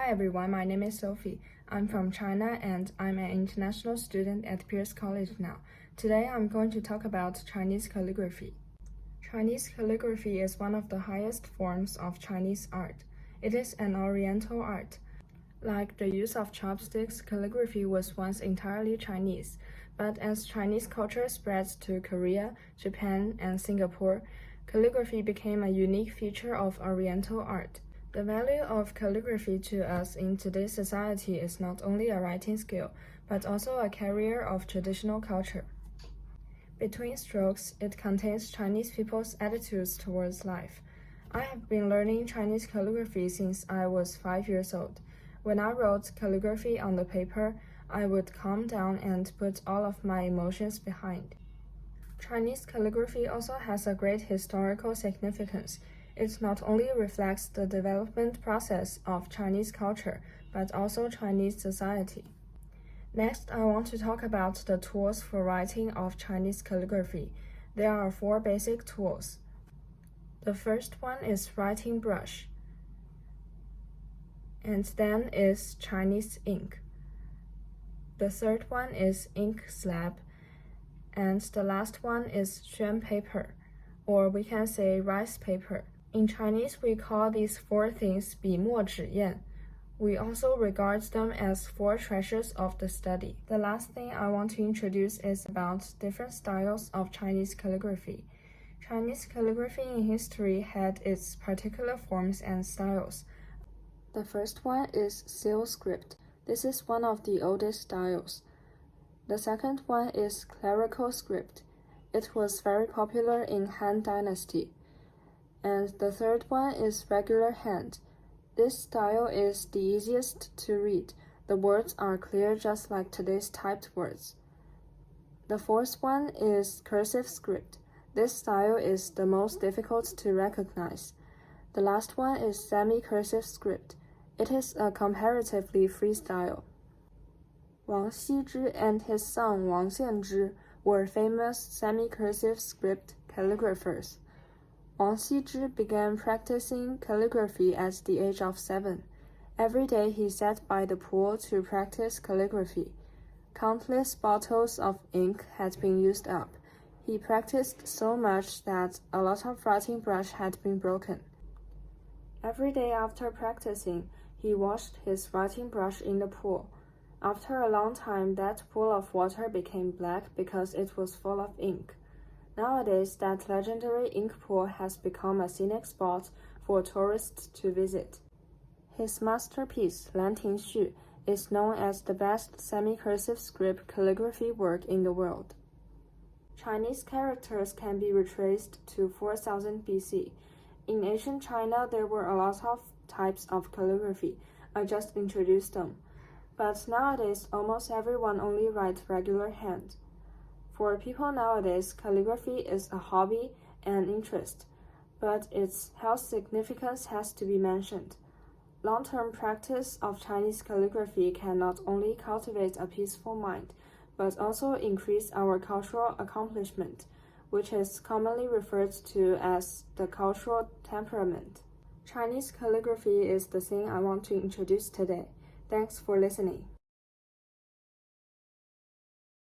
Hi everyone, my name is Sophie. I'm from China and I'm an international student at Pierce College now. Today I'm going to talk about Chinese calligraphy. Chinese calligraphy is one of the highest forms of Chinese art. It is an Oriental art. Like the use of chopsticks, calligraphy was once entirely Chinese, but as Chinese culture spreads to Korea, Japan, and Singapore, calligraphy became a unique feature of Oriental art. The value of calligraphy to us in today's society is not only a writing skill, but also a carrier of traditional culture. Between strokes, it contains Chinese people's attitudes towards life. I have been learning Chinese calligraphy since I was 5 years old. When I wrote calligraphy on the paper, I would calm down and put all of my emotions behind. Chinese calligraphy also has a great historical significance. It not only reflects the development process of Chinese culture, but also Chinese society. Next, I want to talk about the tools for writing of Chinese calligraphy. There are 4 basic tools. The first one is writing brush, and then is Chinese ink. The third one is ink slab, and the last one is xuan paper, or we can say rice paper. In Chinese, we call these 4 things 笔墨纸砚. We also regard them as 4 treasures of the study. The last thing I want to introduce is about different styles of Chinese calligraphy. Chinese calligraphy in history had its particular forms and styles. The first one is seal script. This is one of the oldest styles. The second one is clerical script. It was very popular in Han Dynasty. And the third one is regular hand. This style is the easiest to read. The words are clear just like today's typed words. The fourth one is cursive script. This style is the most difficult to recognize. The last one is semi-cursive script. It is a comparatively free style. Wang Xizhi and his son Wang Xianzhi were famous semi-cursive script calligraphers. Wang Xizhi began practicing calligraphy at the age of 7. Every day he sat by the pool to practice calligraphy. Countless bottles of ink had been used up. He practiced so much that a lot of writing brush had been broken. Every day after practicing, he washed his writing brush in the pool. After a long time, that pool of water became black because it was full of ink. Nowadays, that legendary ink pool has become a scenic spot for tourists to visit. His masterpiece, Lan Ting Xu, is known as the best semi-cursive script calligraphy work in the world. Chinese characters can be retraced to 4000 BC. In ancient China, there were a lot of types of calligraphy. I just introduced them. But nowadays, almost everyone only writes regular hand. For people nowadays, calligraphy is a hobby and interest, but its health significance has to be mentioned. Long-term practice of Chinese calligraphy can not only cultivate a peaceful mind, but also increase our cultural accomplishment, which is commonly referred to as the cultural temperament. Chinese calligraphy is the thing I want to introduce today. Thanks for listening.